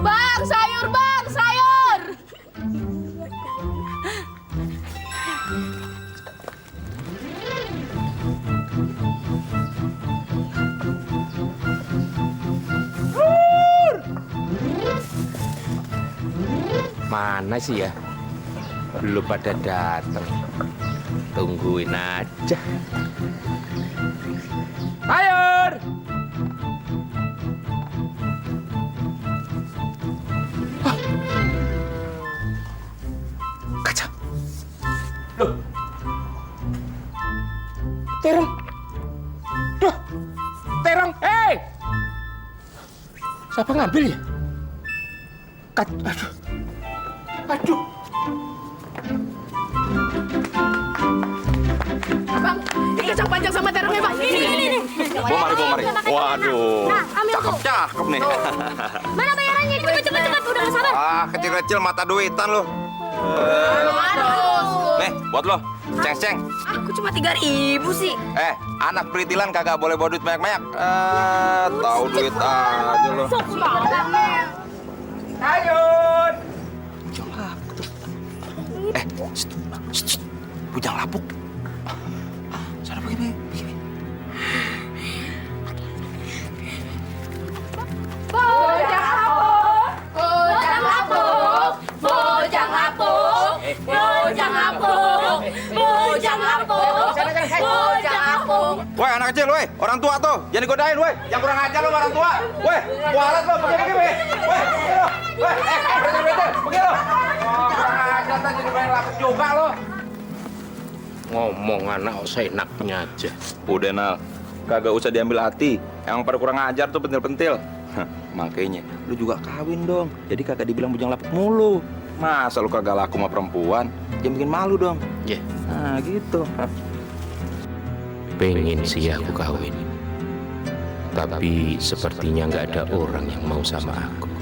Bang, sayur bang, sayur. Mana sih ya? Belum pada datang. Tungguin aja. Sayur! Hah? Kaca. Loh. Terong. Duh. Terong. Hei! Siapa ngambil ya? Aduh. Aduh. Bang, ini kacang panjang sama terongnya bang. Ini. Bawa mari. Waduh. Nah, ambil tuh. Cakep nih. Mana bayarannya? Cepet. Udah gak sabar. Ah, kecil-kecil mata duitan lo. Nih, buat lo. Ceng. Aku cuma 3.000 sih. Anak peritilan kagak boleh bawa duit banyak-banyak. Tahu duit aja lo. Sok banget. Sayur! Bujang lapuk tuh. Shh. Bujang lapuk. Sana begini. Woi, anak kecil, woi. Orang tua tuh. Jangan digodain, woi. Yang kurang ajar lo sama orang tua. Woi, kualat lo. Pergi, woi. Woi, pergi lo. Kurang ajar, tak jadi main lapuk juga lo. Ngomong anak seenaknya aja. Udah, Nal. Kagak usah diambil hati. Emang pada kurang ajar tuh pentil-pentil. Makanya, lu juga kawin dong. Jadi kagak dibilang bujang lapuk mulu. Masa lu kagak laku sama perempuan? Jangan bikin malu dong. Ya, Nah, gitu. pengen sih aku kawin. Tapi sepertinya nggak ada orang yang mau sama aku.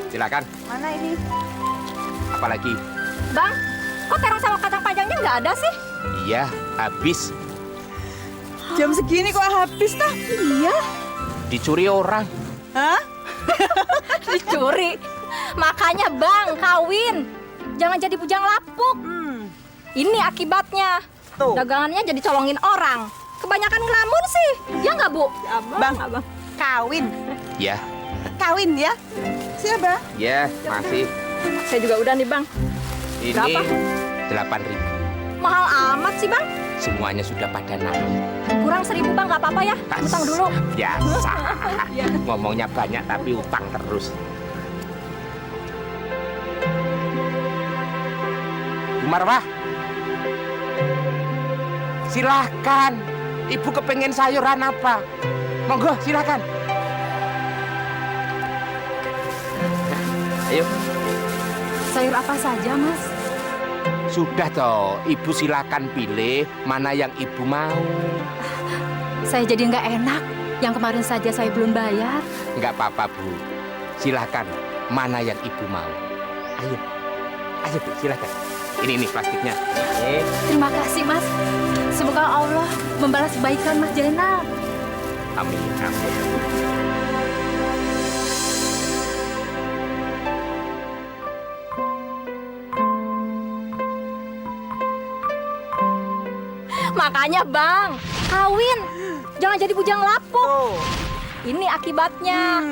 Silakan. Mana ini? Apalagi? Bang, kok terong sama kacang panjangnya nggak ada sih? Iya, habis. Jam segini kok habis tah? Iya. Dicuri orang. Hah? Dicuri. Makanya bang, kawin. Jangan jadi bujang lapuk. Ini akibatnya. Tuh. Dagangannya jadi colongin orang. Kebanyakan ngelamun sih. Ya nggak bu? Bang, kawin. Ya, Kawin ya? Siapa? ya masih. Saya juga udah nih bang. Ini Berapa? 8.000. Mahal amat sih bang. Semuanya sudah pada naik. Kurang 1.000 bang, nggak apa-apa ya. Utang dulu. Biasa. Ngomongnya banyak tapi utang terus. Bu Marwah, silahkan. Ibu kepengen sayuran apa? Monggo, silahkan. Ayo. Sayur apa saja mas? Sudah toh, ibu silakan pilih mana yang ibu mau. Saya jadi nggak enak. Yang kemarin saja saya belum bayar. Nggak apa-apa, Bu. Silakan mana yang ibu mau. Ayo, ayo Bu, silakan. Ini plastiknya. Terima kasih mas. Semoga Allah membalas kebaikan Mas Jainal. Amin, amin. Makanya bang, kawin. Jangan jadi bujang lapuk. Tuh. Ini akibatnya.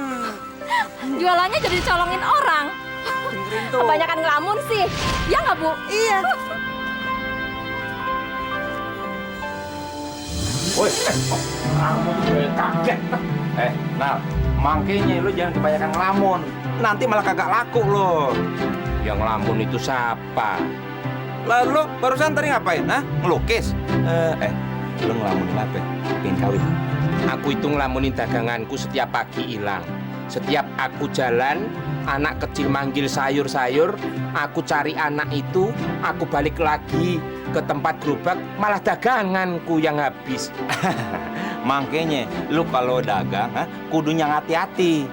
Jualannya jadi dicolongin orang. Dengerin tuh. Kebanyakan ngelamun sih. Ya nggak bu? Iya. Woi, kamu kaget. Nal, makanya lu jangan kebanyakan ngelamun. Nanti malah kagak laku lo. Yang ngelamun itu siapa? Lalu barusan tadi ngapain? Hah? Ngelukis? Lu ngelamunin apa? Pengen kawin? Aku itu ngelamunin daganganku setiap pagi hilang. Setiap aku jalan, anak kecil manggil sayur-sayur, aku cari anak itu, aku balik lagi ke tempat gerobak, malah daganganku yang habis. Makanya lu kalau dagang, kudunya hati-hati.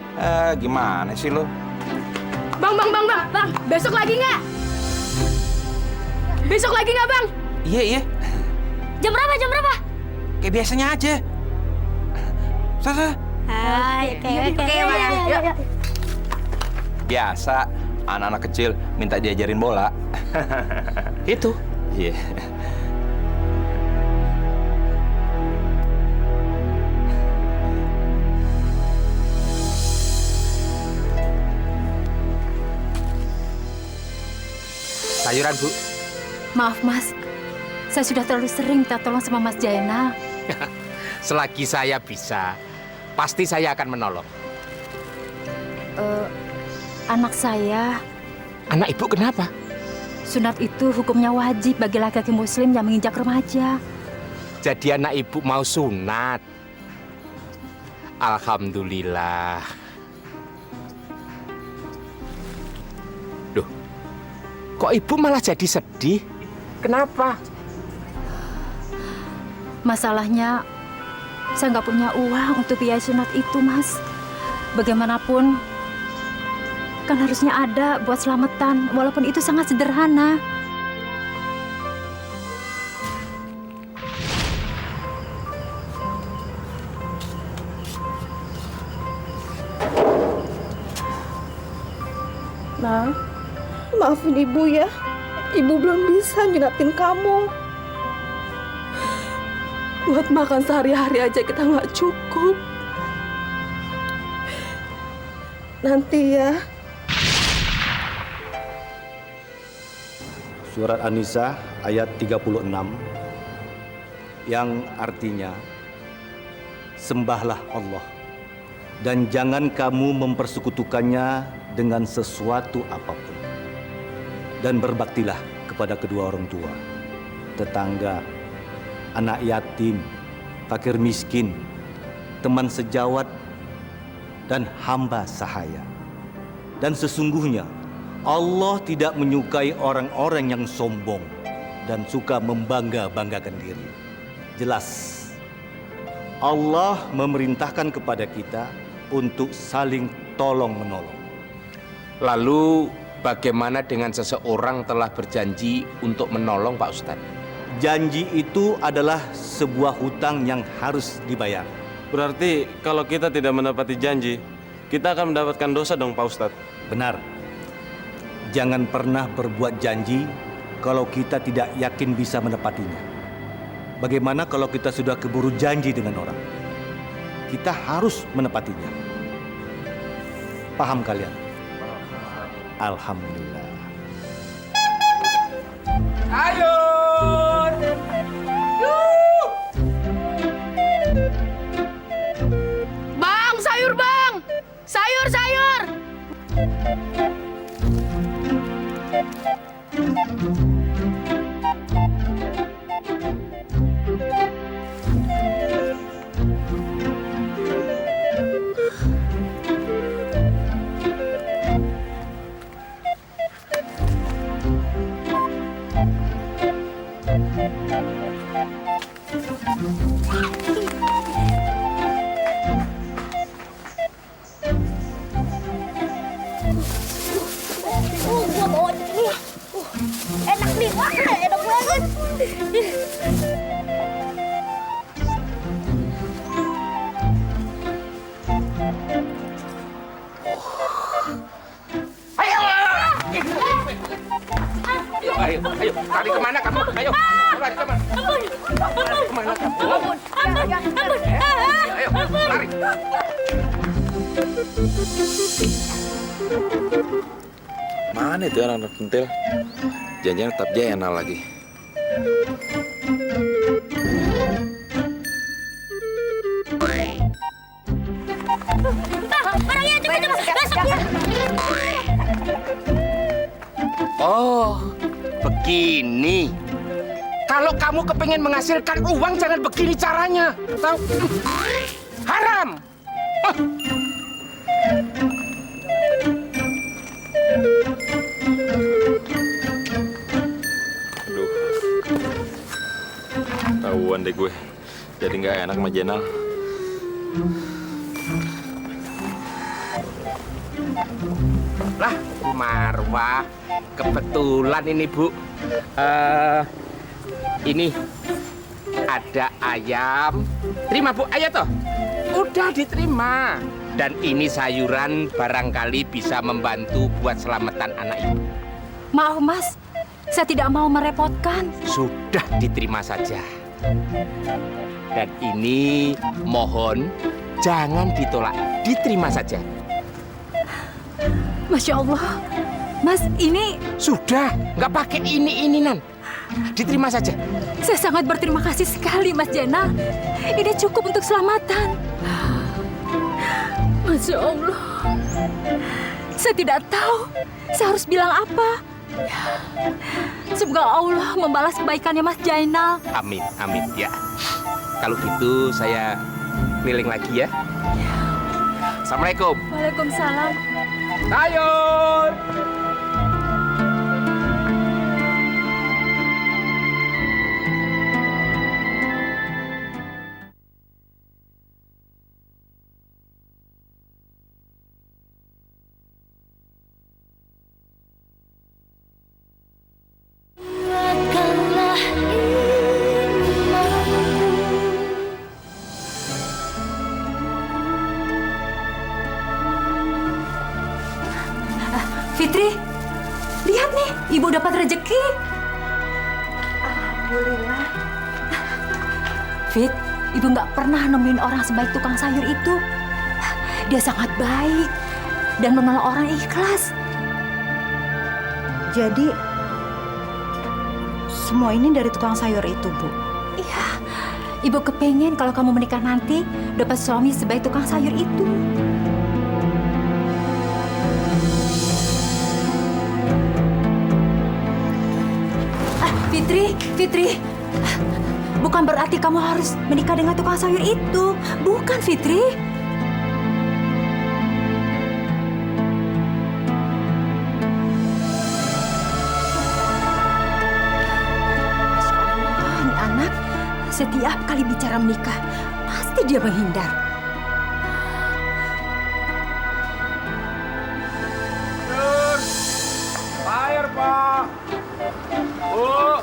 Gimana sih lu? Bang, besok lagi nggak? Besok lagi nggak, Bang? Iya. Jam berapa? Kayak biasanya aja. Sasa. Hai, Biasa, anak-anak kecil minta diajarin bola. Itu. Iya. Sayuran, Bu. Maaf mas, saya sudah terlalu sering minta tolong sama Mas Jainal. Selagi saya bisa, pasti saya akan menolong. Anak saya, Anak ibu kenapa? sunat itu hukumnya wajib bagi laki-laki muslim yang menginjak remaja. Jadi anak ibu mau sunat. Alhamdulillah. Duh, kok ibu malah jadi sedih? Kenapa? Masalahnya, saya nggak punya uang untuk biaya sunat itu, Mas. Bagaimanapun, kan harusnya ada buat selamatan, walaupun itu sangat sederhana. Nah, maafin ibu ya. Ibu belum bisa nyunatin kamu. Buat makan sehari-hari aja kita nggak cukup. Nanti ya. Surat An-Nisa ayat 36 yang artinya sembahlah Allah dan jangan kamu mempersekutukannya dengan sesuatu apapun, dan berbaktilah kepada kedua orang tua, tetangga, anak yatim, fakir miskin, teman sejawat, dan hamba sahaya. Dan sesungguhnya Allah tidak menyukai orang-orang yang sombong dan suka membangga-banggakan diri. Jelas, Allah memerintahkan kepada kita untuk saling tolong-menolong. Lalu bagaimana dengan seseorang telah berjanji untuk menolong Pak Ustadz? Janji itu adalah sebuah hutang yang harus dibayar. Berarti kalau kita tidak menepati janji, kita akan mendapatkan dosa dong Pak Ustadz. Benar. Jangan pernah berbuat janji kalau kita tidak yakin bisa menepatinya. Bagaimana kalau kita sudah keburu janji dengan orang? Kita harus menepatinya. Paham kalian? Alhamdulillah. Sayur! Bang, sayur bang! Sayur, sayur! Gua bawa nih. Enak nih. Enak banget. Ayo, lari kemana kamu? Ayo, lari kemana? Lari kemana kamu? Ayo, lari. Mana itu anak pentil? Janjian tetap Jena lagi. Orangnya coba masuk ya. Oh, begini. Kalau kamu kepengen menghasilkan uang, jangan begini caranya. Tahu? Haram. Oh. Aduh. Tahuan deh gue. Jadi nggak enak sama Jenal. Lah, Bu Marwah, kebetulan ini Bu. Ini ada ayam. Terima Bu, ayo toh. Udah diterima. Dan ini sayuran barangkali bisa membantu buat selamatan anak ibu. Maaf Mas, saya tidak mau merepotkan. Sudah diterima saja. Dan ini mohon jangan ditolak, diterima saja. Masya Allah, Mas ini Sudah, nggak pakai ini Nan. Diterima saja. saya sangat berterima kasih sekali Mas Jenal. Ini cukup untuk selamatan. Masya Allah, saya tidak tahu saya harus bilang apa. Semoga Allah membalas kebaikannya Mas Jainal. Amin, amin ya. Kalau gitu saya keliling lagi ya. Assalamualaikum. Waalaikumsalam. Sayur. Fitri, lihat nih, ibu dapat rezeki. Alhamdulillah. Fit, ibu nggak pernah nemuin orang sebaik tukang sayur itu. Dia sangat baik dan menolong orang ikhlas. Jadi semua ini dari tukang sayur itu, Bu. Iya, ibu kepengen kalau kamu menikah nanti dapat suami sebaik tukang sayur itu. Fitri, bukan berarti kamu harus menikah dengan tukang sayur itu. Bukan, Fitri. Masya Allah, ini anak setiap kali bicara menikah, pasti dia menghindar. Air, Pak. Bu.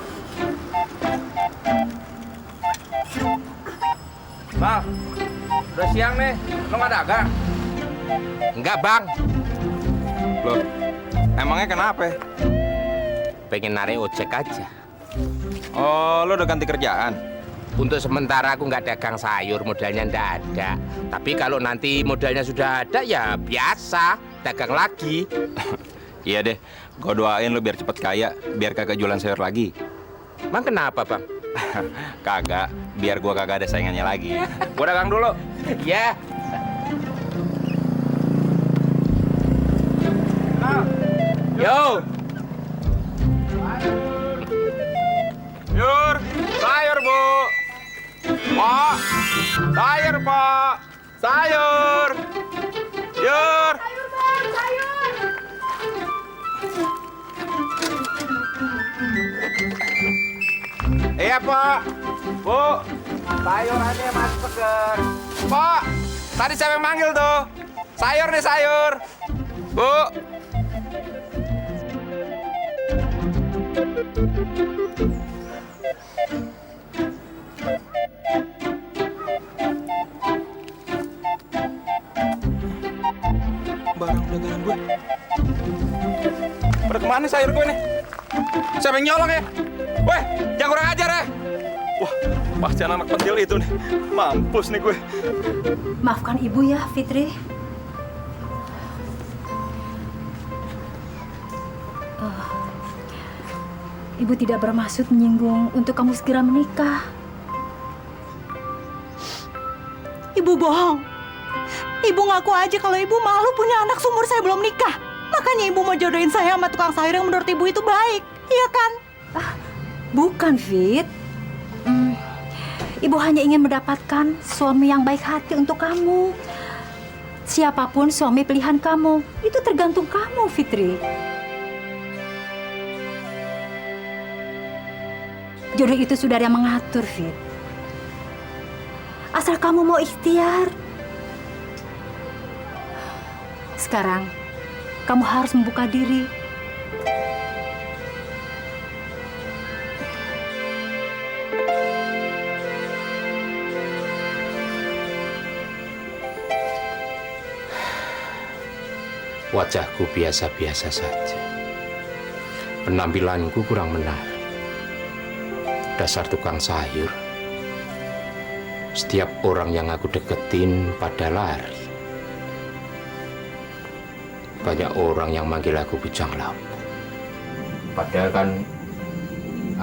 Bang, udah kagak. Enggak, Bang. Loh, emangnya kenapa? Pengen narik ojek aja. Oh, lo udah ganti kerjaan? Untuk sementara aku nggak dagang sayur, modalnya ndak ada. Tapi kalau nanti modalnya sudah ada, ya biasa, dagang lagi. Iya deh, gue doain lo biar cepet kaya, biar kagak jualan sayur lagi. Bang, kenapa, Bang? Kagak, biar gua kagak ada saingannya lagi. Gua dagang dulu. Ya. Yo. Yur, sayur bu. Pak, sayur pak, sayur. Yur. Iya pak, bu, sayurannya masih segar. Pak, tadi siapa yang manggil tuh? Sayur nih sayur, bu. Barang dagangan gue. Pada kemana sayur gue nih? Siapa yang nyolong ya? Weh, jangan kurang ajar ya! Wah, pasti anak pentil itu nih. Mampus nih gue. Maafkan ibu ya, Fitri. Ibu tidak bermaksud menyinggung untuk kamu segera menikah. Ibu bohong. Ibu ngaku aja kalau ibu malu punya anak seumur saya belum nikah. Makanya ibu mau jodohin saya sama tukang sayur yang menurut ibu itu baik. Iya kan? Bukan, Fit. Ibu hanya ingin mendapatkan suami yang baik hati untuk kamu. Siapapun suami pilihan kamu, itu tergantung kamu, Fitri. Jodoh itu sudah ada yang mengatur, Fit. Asal kamu mau ikhtiar. Sekarang, kamu harus membuka diri. Wajahku biasa-biasa saja. Penampilanku kurang menarik. Dasar tukang sayur. Setiap orang yang aku deketin pada lari. Banyak orang yang manggil aku bujang lapuk. Padahal kan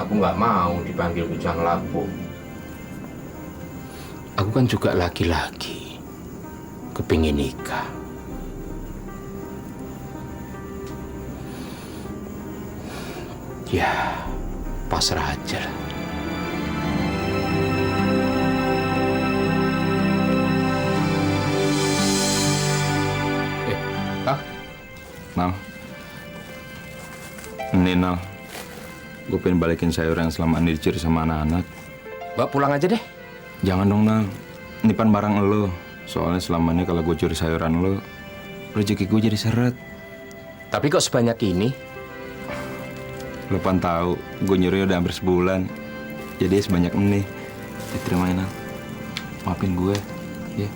aku nggak mau dipanggil bujang lapuk. Aku kan juga laki-laki. Kepingin nikah. Ya, pasrah aja lah. Nal. Ini Nal. Gue pengen balikin sayur yang selama ini dicuri sama anak-anak. Mbak pulang aja deh. Jangan dong Nal. Ini pan barang lo. Soalnya selama ini kalau gue curi sayuran lo, rezeki gue jadi seret. Tapi kok sebanyak ini? Lo pan tahu, gue nyuri udah hampir sebulan. Jadi sebanyak ini. Diterima Nal. Maafin gue, ya.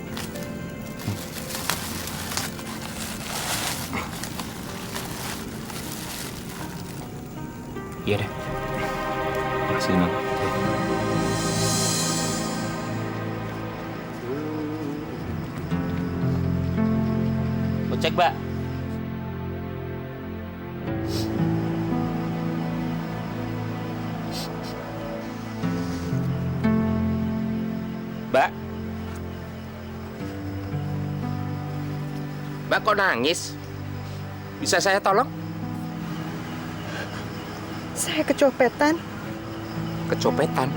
Iya deh. Makasih Nal. Cek, Mbak. Mbak. Mbak kok nangis? Bisa saya tolong? Saya kecopetan. Kecopetan.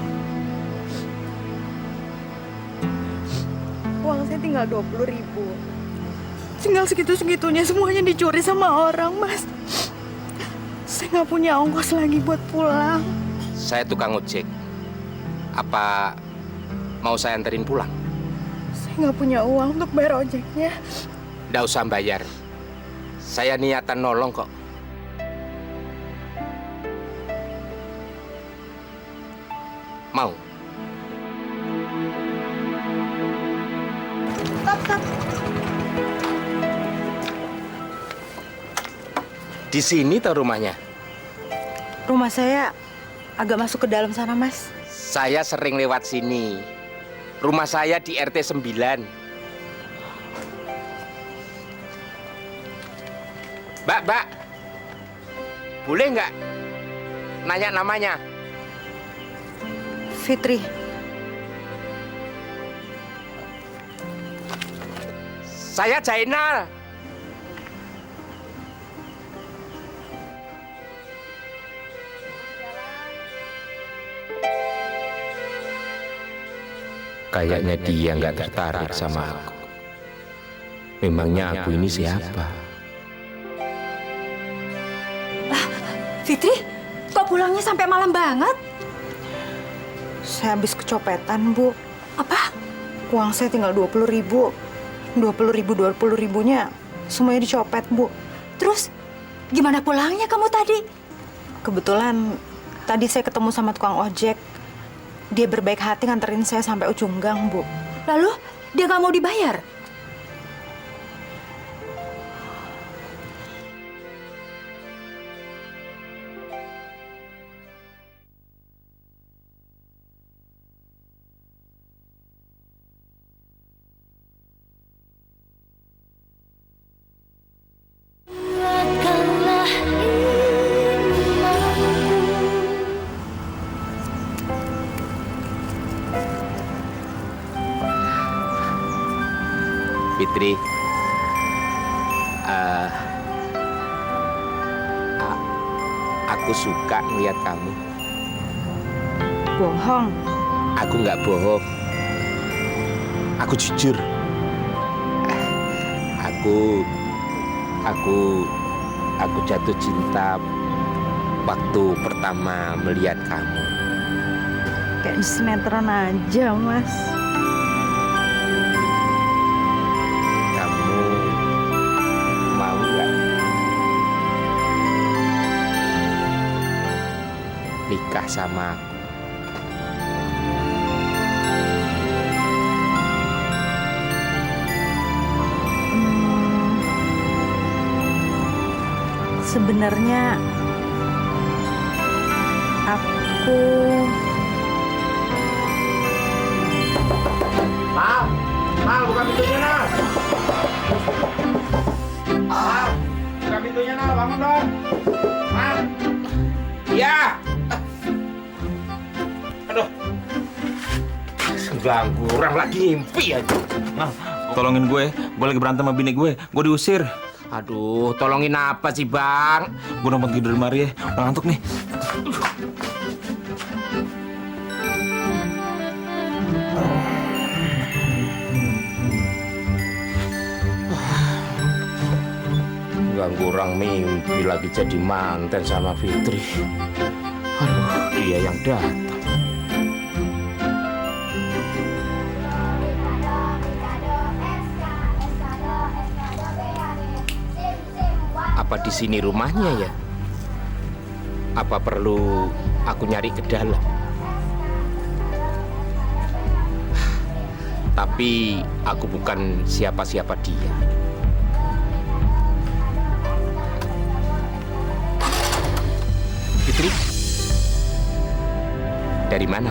Uang saya tinggal 20.000. Tinggal segitu-segitunya semuanya dicuri sama orang, Mas. Saya nggak punya ongkos lagi buat pulang. Saya tukang ojek. Apa mau saya anterin pulang? Saya nggak punya uang untuk bayar ojeknya. Nggak usah bayar. Saya niatan nolong kok. Mau? Tap. Di sini tuh rumahnya. Rumah saya agak masuk ke dalam sana, Mas. Saya sering lewat sini. Rumah saya di RT 9. Mbak. Boleh nggak nanya namanya? Fitri. Saya Jainal. Kayaknya dia nggak tertarik sama aku. Memangnya aku ini siapa? Fitri, kok pulangnya sampai malam banget? Saya habis kecopetan, Bu. Apa? Uang saya tinggal 20.000. 20.000-20.000-nya semuanya dicopet, Bu. Terus gimana pulangnya kamu tadi? Kebetulan tadi saya ketemu sama tukang ojek. Dia berbaik hati nganterin saya sampai ujung gang, Bu. Lalu dia nggak mau dibayar? Fitri, aku suka melihat kamu. Bohong. Aku nggak bohong. Aku jujur. Aku jatuh cinta waktu pertama melihat kamu. Kayak di sinetron aja, Mas. Kamu mau nggak nikah sama aku? Sebenarnya aku Mal, buka pintunya, Nal. Mal, buka pintunya, Nal. Bangun dong. Mal. Iya. Aduh. Ganggu orang lagi ngimpi aja. Nah, tolongin gue lagi berantem sama bini gue diusir. Aduh, tolongin apa sih, Bang? Gue numpang tidur di lemari ya, udah ngantuk nih. Ganggu orang mimpi lagi jadi manten sama Fitri. Aduh, dia yang datang. Apa di sini rumahnya ya? Apa perlu aku nyari ke dalam? Tapi aku bukan siapa-siapa dia. Fitri? Dari mana?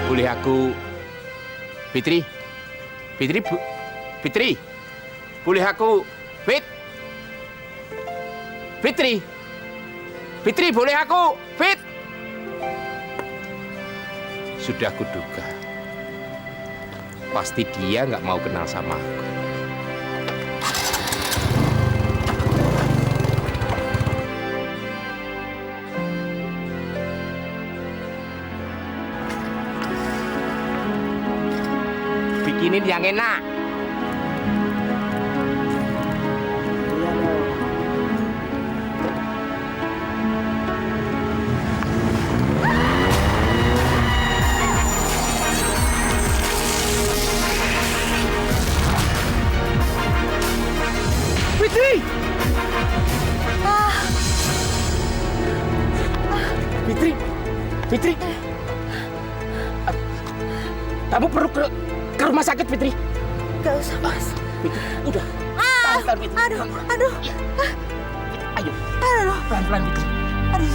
Boleh aku... Fitri? Fitri? Boleh aku... Fitri? Boleh aku... Sudah kuduga. Pasti dia nggak mau kenal sama aku. Bikinin yang enak. Fitri! Fitri! Kamu perlu ke rumah sakit, Fitri. Gak usah, Mas. Fitri, udah. Tahan, Fitri. Aduh. Iya. Ayo, Aduh. pelan-pelan, Fitri. Aduh.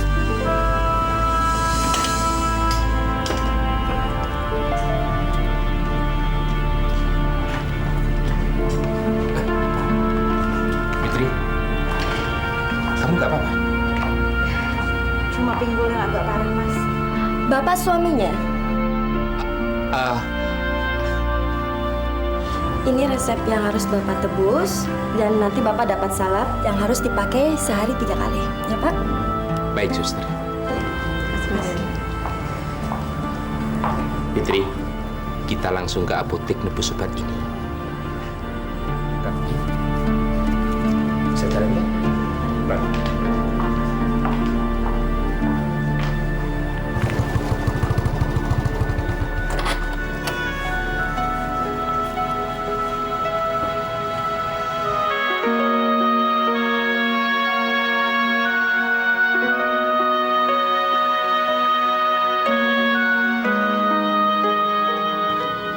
Fitri, kamu nggak apa-apa? Cuma pinggulnya agak parah, Mas. Bapak suaminya? Ini resep yang harus Bapak tebus dan nanti Bapak dapat salep yang harus dipakai sehari 3 kali. Ya, Pak? Baik, suster. Fitri, kita langsung ke apotek nebus obat ini. Bisa jalan ya? Baik.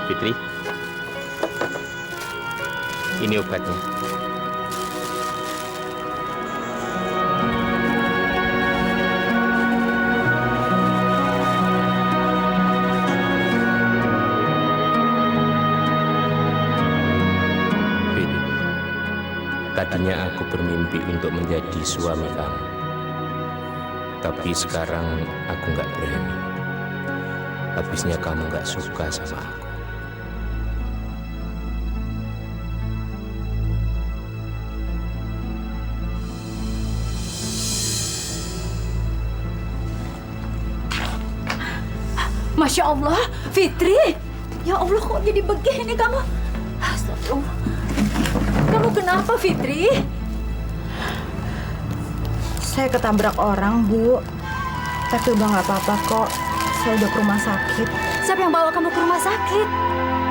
Fitri, ini obatnya. Fit, tadinya aku bermimpi untuk menjadi suami kamu. Tapi sekarang aku nggak berani. Habisnya kamu nggak suka sama aku. Masya Allah, Fitri. Ya Allah, kok jadi begini kamu? Astagfirullah. Kamu kenapa, Fitri? Saya ketabrak orang, Bu. Tapi udah nggak apa-apa kok. Saya udah ke rumah sakit. Siapa yang bawa kamu ke rumah sakit?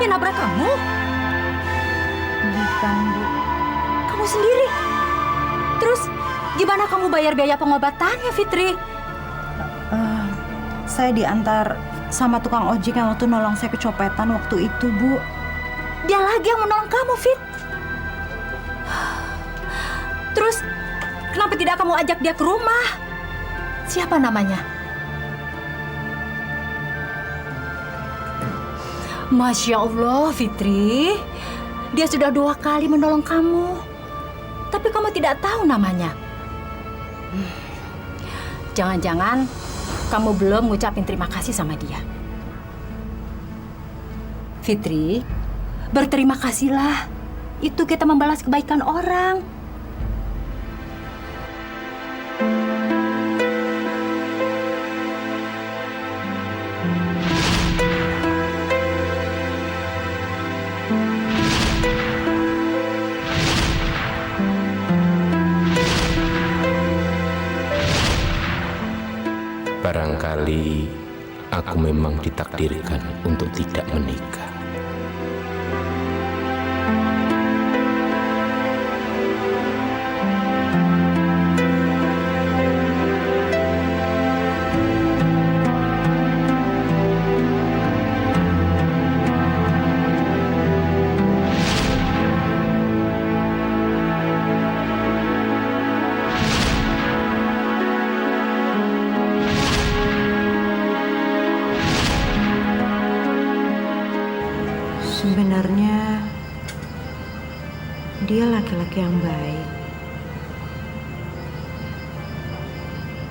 Yang nabrak kamu? Bukan, Bu. Kamu sendiri. Terus, gimana kamu bayar biaya pengobatannya, Fitri? Saya diantar sama tukang ojek yang waktu nolong saya kecopetan waktu itu, Bu. Dia lagi yang menolong kamu, Fit. Terus, kenapa tidak kamu ajak dia ke rumah? Siapa namanya? Masya Allah, Fitri. Dia sudah 2 kali menolong kamu. Tapi kamu tidak tahu namanya. Jangan-jangan kamu belum ngucapin terima kasih sama dia. Fitri, berterima kasihlah. Itu kita membalas kebaikan orang. Barangkali aku memang ditakdirkan untuk tidak menikah. Sebenarnya dia laki-laki yang baik.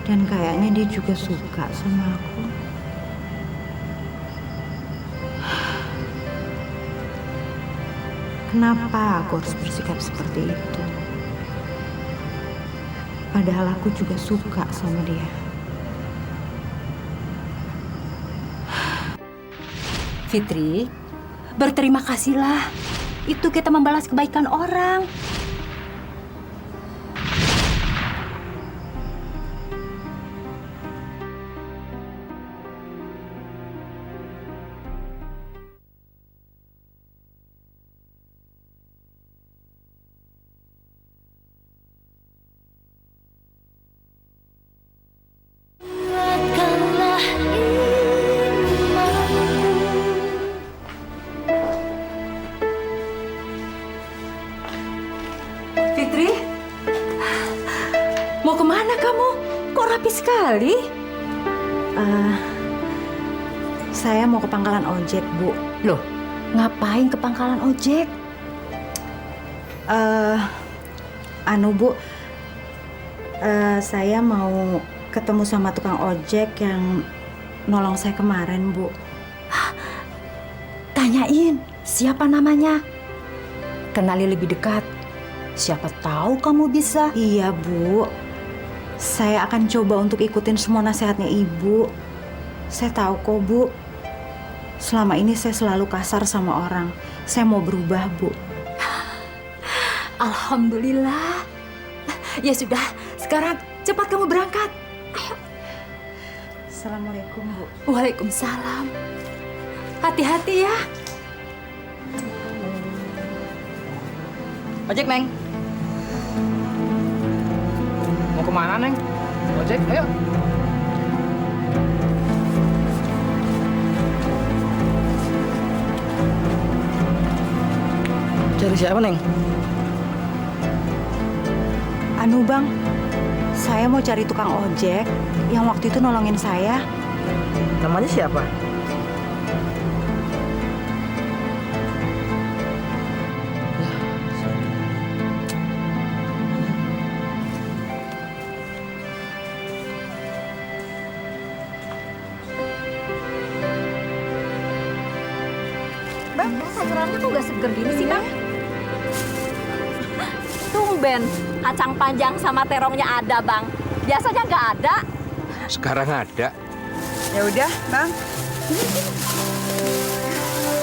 Dan kayaknya dia juga suka sama aku. Kenapa aku harus bersikap seperti itu? Padahal aku juga suka sama dia. Fitri, berterima kasihlah. Itu kita membalas kebaikan orang. rapi sekali. Saya mau ke pangkalan ojek, Bu. Loh, ngapain ke pangkalan ojek? Bu, saya mau ketemu sama tukang ojek yang nolong saya kemarin, Bu. Tanyain, siapa namanya? Kenali lebih dekat. Siapa tahu kamu bisa. Iya, Bu. Saya akan coba untuk ikutin semua nasihatnya Ibu. Saya tahu kok, Bu. Selama ini saya selalu kasar sama orang. Saya mau berubah, Bu. Alhamdulillah. Ya sudah, sekarang cepat kamu berangkat. Ayo. Assalamualaikum, Bu. Waalaikumsalam. Hati-hati ya. Ojek, Neng. Mau kemana, Neng? Ojek, ayo. Cari siapa, Neng? Bang, saya mau cari tukang ojek yang waktu itu nolongin saya. Namanya siapa? Bang, sayurannya kok gak seger gini sih, Bang? Tumben, kacang panjang sama terongnya ada, Bang. Biasanya nggak ada. Sekarang ada. Ya udah, Bang.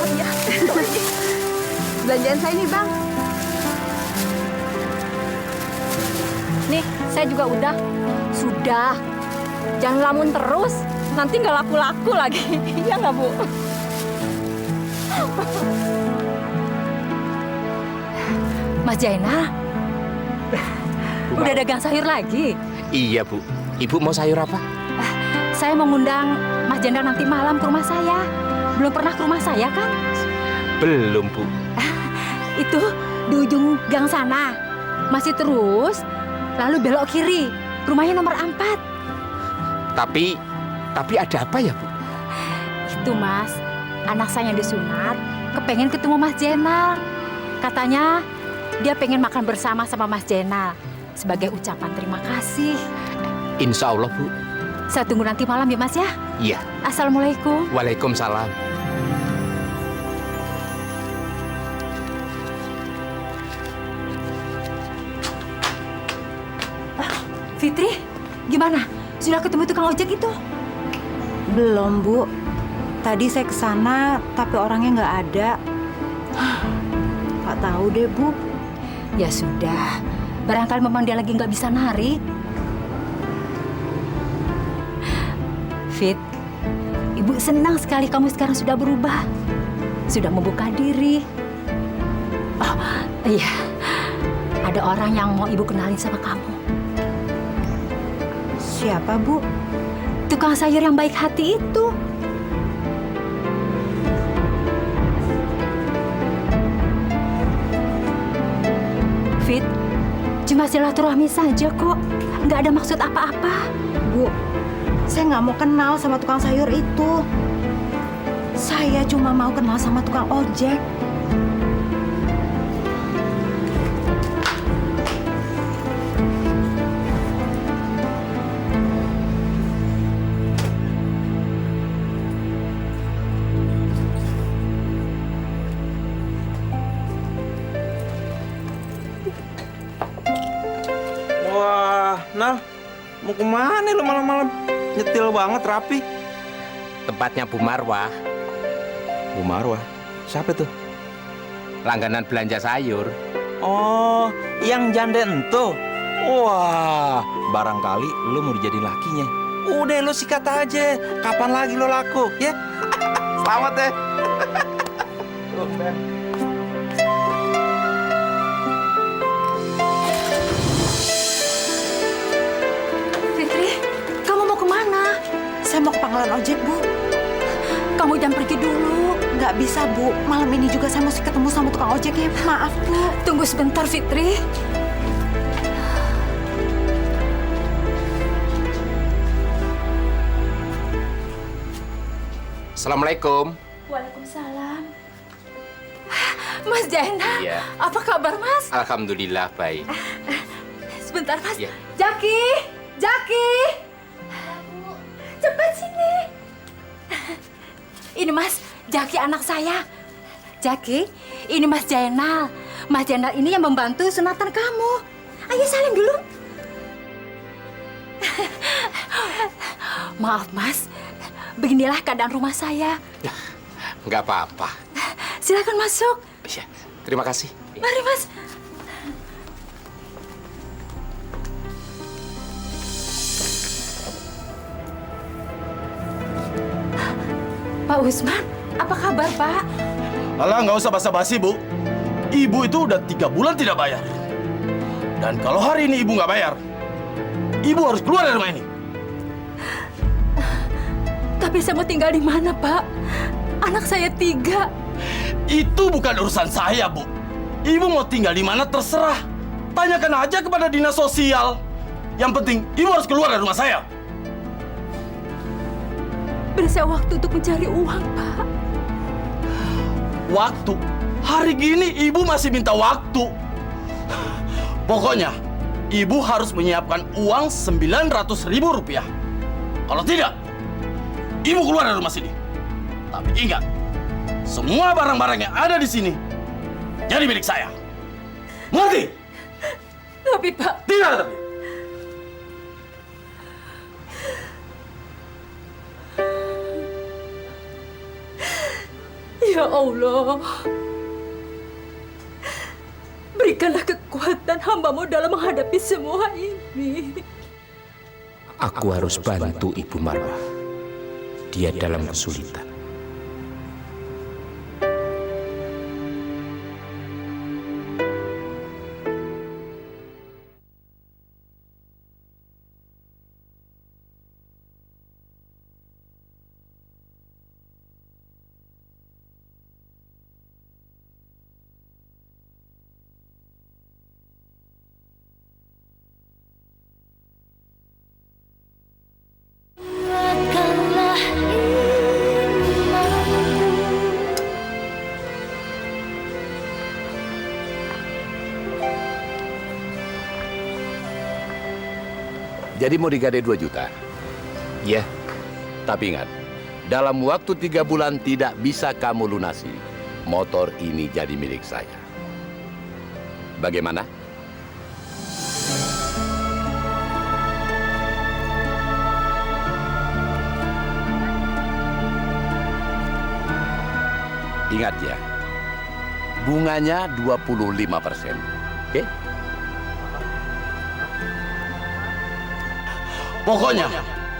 Oh iya, belanjaan saya nih, Bang. Nih, saya juga udah. Sudah. Jangan lamun terus. Nanti nggak laku-laku lagi. Iya nggak, Bu? Mas Jainal, udah dagang sayur lagi? Iya, Bu. Ibu mau sayur apa? Saya mau ngundang Mas Jainal nanti malam ke rumah saya. Belum pernah ke rumah saya kan? Belum, Bu. Itu di ujung gang sana. Masih terus, lalu belok kiri. Rumahnya nomor 4. Tapi ada apa ya, Bu? Itu, Mas. Anak saya yang disunat, kepengen ketemu Mas Jainal. Katanya dia pengen makan bersama sama Mas Jainal sebagai ucapan terima kasih. Insya Allah, Bu. Saya tunggu nanti malam ya, Mas ya. Iya. Assalamualaikum. Waalaikumsalam. Fitri, gimana? Sudah ketemu tukang ojek itu? Belum, Bu. Tadi saya ke sana, tapi orangnya nggak ada. Nggak tahu deh, Bu. Ya sudah, barangkali memang dia lagi nggak bisa narik. Fit, Ibu senang sekali kamu sekarang sudah berubah. Sudah membuka diri. Oh, iya. Ada orang yang mau Ibu kenalin sama kamu. Siapa, Bu? Tukang sayur yang baik hati itu. Fit, cuma silaturahmi saja kok. Nggak ada maksud apa-apa. Bu, saya nggak mau kenal sama tukang sayur itu. Saya cuma mau kenal sama tukang ojek. Wah, Nal, mau kemana lu malam-malam? Nyetil banget, rapi. Tempatnya Bu Marwah, Bu Marwah, siapa tuh? langganan belanja sayur. Oh, yang janda ento. Wah, barangkali lu mau dijadiin lakinya. Udah lu sikat aja. Kapan lagi lu laku, ya? Selamat ya. Fitri, kamu mau kemana? Saya mau ke pangkalan ojek, Bu. Kamu jangan pergi dulu. Nggak bisa, Bu. Malam ini juga saya mesti ketemu sama tukang ojeknya. Maaf, Bu. Tunggu sebentar, Fitri. Assalamualaikum. Waalaikumsalam. Mas Jainal, Iya. apa kabar Mas? Alhamdulillah baik. Sebentar Mas. Iya. Jaki, Jaki. Cepat sini. Ini Mas, Jaki anak saya. Jaki, ini Mas Jainal. Mas Jainal ini yang membantu sunatan kamu. Ayo salim dulu. Maaf Mas, beginilah keadaan rumah saya. Nggak apa-apa. Silakan masuk. Iya, terima kasih. Mari Mas. Pak Usman, apa kabar Pak? Alah, nggak usah basa-basi, Bu. Ibu itu udah 3 bulan tidak bayar. Dan kalau hari ini Ibu nggak bayar, Ibu harus keluar dari rumah ini. Tapi saya mau tinggal di mana Pak? Anak saya 3. Itu bukan urusan saya, Bu. Ibu mau tinggal di mana terserah. Tanyakan aja kepada dinas sosial. Yang penting, Ibu harus keluar dari rumah saya. Beri saya waktu untuk mencari uang Pak. Waktu? Hari gini Ibu masih minta waktu. Pokoknya, Ibu harus menyiapkan uang 900.000 rupiah. Kalau tidak, Ibu keluar dari rumah sini. Tapi ingat, semua barang-barang yang ada di sini jadi milik saya. Mengerti? Tapi Pak, Tidak ada tapi. ya Allah. Berikanlah kekuatan hamba-Mu dalam menghadapi semua ini. Aku harus bantu Ibu Marwah. Dia dalam kesulitan. Jadi mau digadai 2 juta. Ya, Tapi ingat, dalam waktu 3 bulan tidak bisa kamu lunasi. Motor ini jadi milik saya. Bagaimana? Ingat ya, bunganya 25%. Oke? Pokoknya,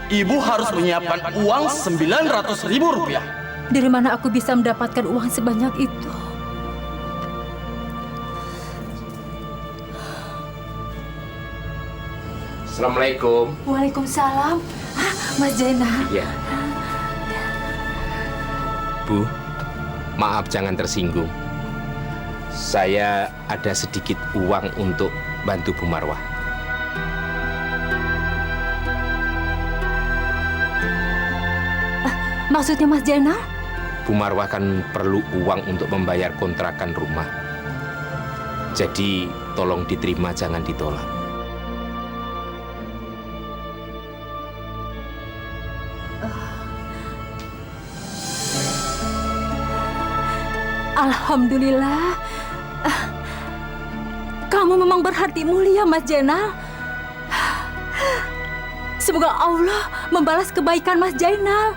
Ibu harus menyiapkan uang 900.000 rupiah. Dari mana aku bisa mendapatkan uang sebanyak itu? Assalamualaikum. Waalaikumsalam. Hah, Mas Jainal. Ya. Bu, maaf jangan tersinggung. Saya ada sedikit uang untuk bantu Bu Marwah. Maksudnya Mas Jainal? Bu Marwah kan perlu uang untuk membayar kontrakan rumah. Jadi tolong diterima, jangan ditolak. Alhamdulillah. Kamu memang berhati mulia, Mas Jainal. Semoga Allah membalas kebaikan Mas Jainal.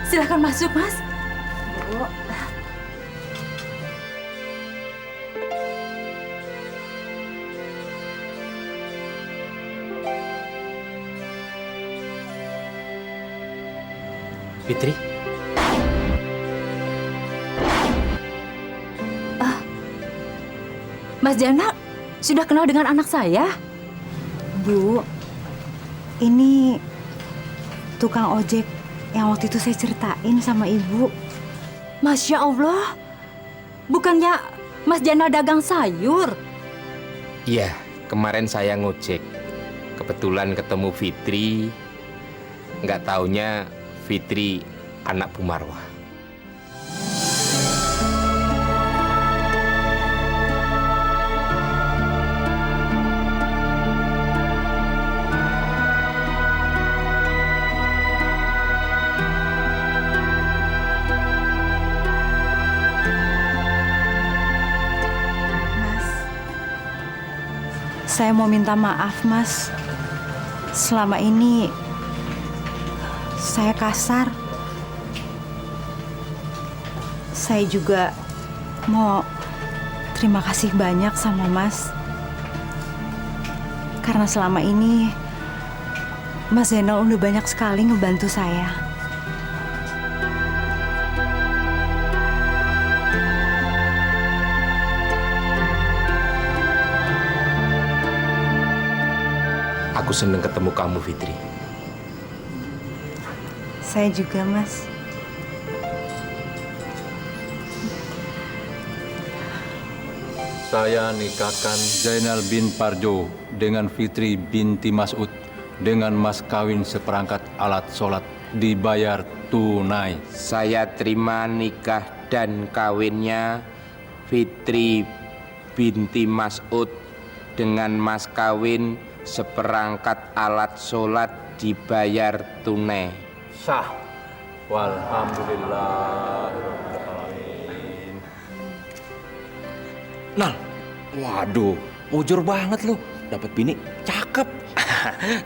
Silakan masuk, Mas. Bu. Fitri? Mas Jainal sudah kenal dengan anak saya? Bu, ini tukang ojek yang waktu itu saya ceritain sama Ibu. Masya Allah. Bukannya Mas Jainal dagang sayur? Iya, kemarin saya ngojek. Kebetulan ketemu Fitri. Nggak taunya Fitri anak Bu Marwah. Saya mau minta maaf, Mas. Selama ini saya kasar. Saya juga mau terima kasih banyak sama Mas. Karena selama ini Mas Zainal udah banyak sekali ngebantu saya. Aku senang ketemu kamu, Fitri. Saya juga, Mas. Saya nikahkan Zainal bin Parjo dengan Fitri binti Mas'ud dengan mas kawin seperangkat alat sholat dibayar tunai. Saya terima nikah dan kawinnya Fitri binti Mas'ud dengan mas kawin seperangkat alat sholat dibayar tunai. Sah. Walhamdulillahirrahmanirrahim. Nal, waduh, mujur banget lu. Dapat bini cakep.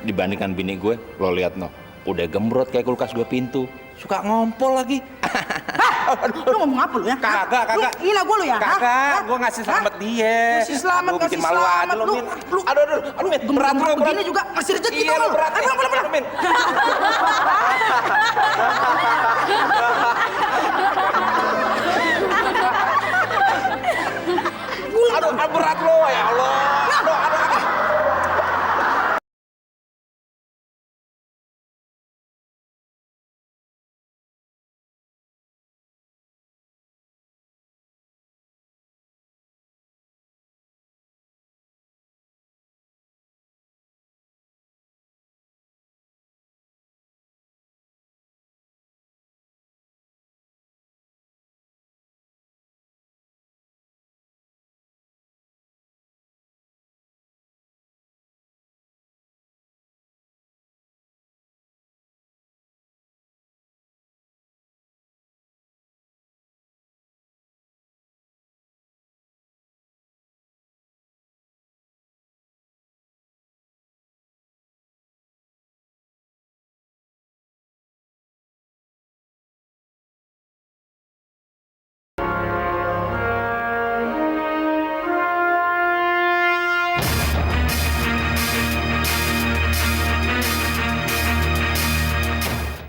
Dibandingkan bini gue, lo lihat no, udah gembrot kayak kulkas 2 pintu. Suka ngompol lagi. Lu ngomong apa lu ya? Kagak. Lu hina gue lu ya? Kagak, gue ngasih selamat dia. Ngasih selamat, Aduh, bikin ngasih malu selamat. aja lo, Lu, Min. lu, Aduh, Min. Gembrot begini juga ngasih rezeki Iya, lu. lu berat. Ayo, pulang.